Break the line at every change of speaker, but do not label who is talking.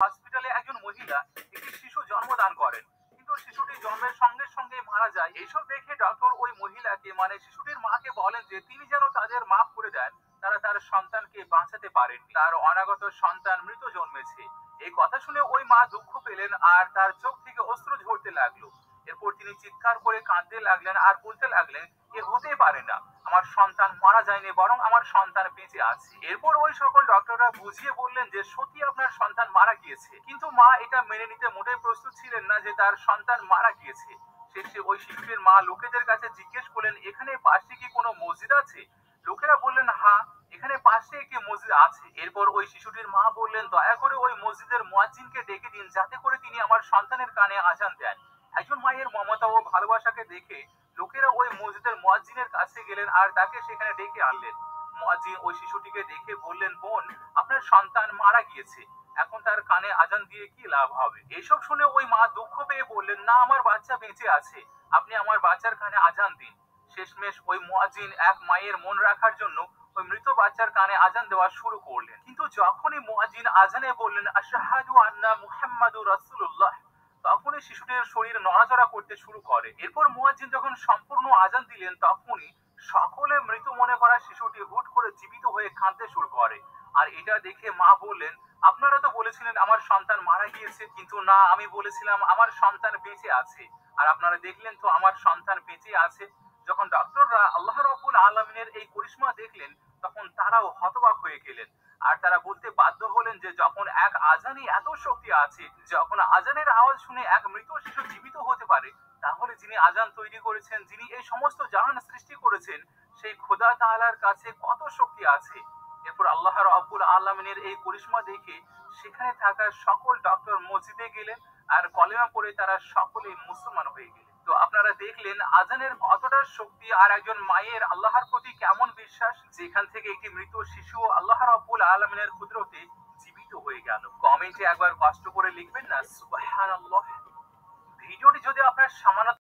হসপিটালে একজন মহিলা একটি শিশু জন্মদান করেন, কিন্তু শিশুটি জন্মের সঙ্গে সঙ্গে মারা যায়। এইসব দেখে ডক্টর ওই মহিলাকে মানে শিশুটির মাকে বলেন যে তিনি যেন তাদের মাফ করে দেন, তারা তার সন্তানকে বাঁচাতে পারেননি, তার অনাগত সন্তান মৃত জন্মেছে। এই কথা শুনে ওই মা দুঃখ পেলেন আর তার চোখ থেকে অশ্রু ঝরতে লাগলো। এরপর তিনি চিৎকার করে কাঁদতে লাগলেন আর বলতে লাগলেন, এ হতে পারে না, আমার সন্তান মারা যায়নি, বরং আমার সন্তান বেঁচে আছে। এরপর ওই সকল ডক্টররা বুঝিয়ে বললেন যে সত্যি আপনার সন্তান মারা গিয়েছে, কিন্তু মা এটা মেনে নিতে মোটেই প্রস্তুত ছিলেন না যে তার সন্তান মারা গিয়েছে। শেষে ওই শিশুটির মা লোকেদের কাছে জিজ্ঞেস করলেন, এখানে পাশে কি কোনো মসজিদ আছে? লোকেরা বললেন, হ্যাঁ, এখানে পাশে একটি মসজিদ আছে। এরপর ওই শিশুটির মা বললেন, দয়া করে ওই মসজিদের মুয়াজ্জিনকে ডেকে দিন, যাতে করে তিনি আমার সন্তানের কানে আজান দেন। একজন মায়ের মমতা ও ভালোবাসাকে দেখে লোকেরা ওই মসজিদের মুয়াজ্জিনের কাছে গেলেন আর তাকে সেখানে ডেকে আনলেন। মুয়াজ্জিন ওই শিশুটিকে দেখে বললেন, বোন, আপনার সন্তান মারা গিয়েছে, এখন তার কানে আজান দিয়ে কি লাভ হবে? এসব শুনে ওই মা দুঃখ পেয়ে বললেন, না, আমার বাচ্চা বেঁচে আছে, আপনি আমার বাচ্চার কানে আজান দিন। শেষমেশ ওই মুয়াজ্জিন এক মায়ের মন রাখার জন্য ওই মৃত বাচ্চার কানে আজান দেওয়া শুরু করলেন। কিন্তু যখনই মুয়াজ্জিন আজানে বললেন, আশহাদু আন্না মুহাম্মাদুর রাসূলুল্লাহ, তখনই শিশুটির শরীর নড়াচড়া করতে শুরু করে। এরপর মুয়াজ্জিন যখন সম্পূর্ণ আজান দিলেন, তখনই সকলে মৃত মনে করা শিশুটি হুট করে জীবিত হয়ে কাঁদতে শুরু করে। আর এটা দেখে মা বললেন, আপনারা তো বলেছিলেন আমার সন্তান মারা গিয়েছে, কিন্তু না, আমি বলেছিলাম আমার সন্তান বেঁচে আছে, আর আপনারা দেখলেন তো আমার সন্তান বেঁচে আছে। যখন ডক্টররা আল্লাহ রাব্বুল আলামিনের এই করিশ্মা দেখলেন, তখন তারাও হতবাক হয়ে গেলেন। আর তারা বলতে বাধ্য হলেন যে যখন এক আজানে এত শক্তি আছে, যখন আজানের আওয়াজ শুনে এক মৃত শিশু জীবিত হতে পারে, তাহলে যিনি আজান তৈরি করেছেন, যিনি এই সমস্ত জাহান সৃষ্টি করেছেন, সেই খোদা তাআলার কাছে কত শক্তি আছে। এরপর আল্লাহ রাব্বুল আলামিনের এই করিশ্মা দেখে সেখানে থাকা সকল ডক্টর মসজিদে গেলেন আর কলেমা পড়ে তারা সকলেই মুসলমান হয়ে গেলেন। তো আপনারা দেখলেন আজানের কতটা শক্তি আর একজন মায়ের আল্লাহর প্রতি কেমন বিশ্বাস, যেখান থেকে একটি মৃত শিশু আল্লাহ রাব্বুল আলামিনের কুদরতে জীবিত হয়ে গেল। কমেন্টে একবার কষ্ট করে লিখবেন না সুবহানাল্লাহ। ভিডিওটি যদি আপনার সামান্য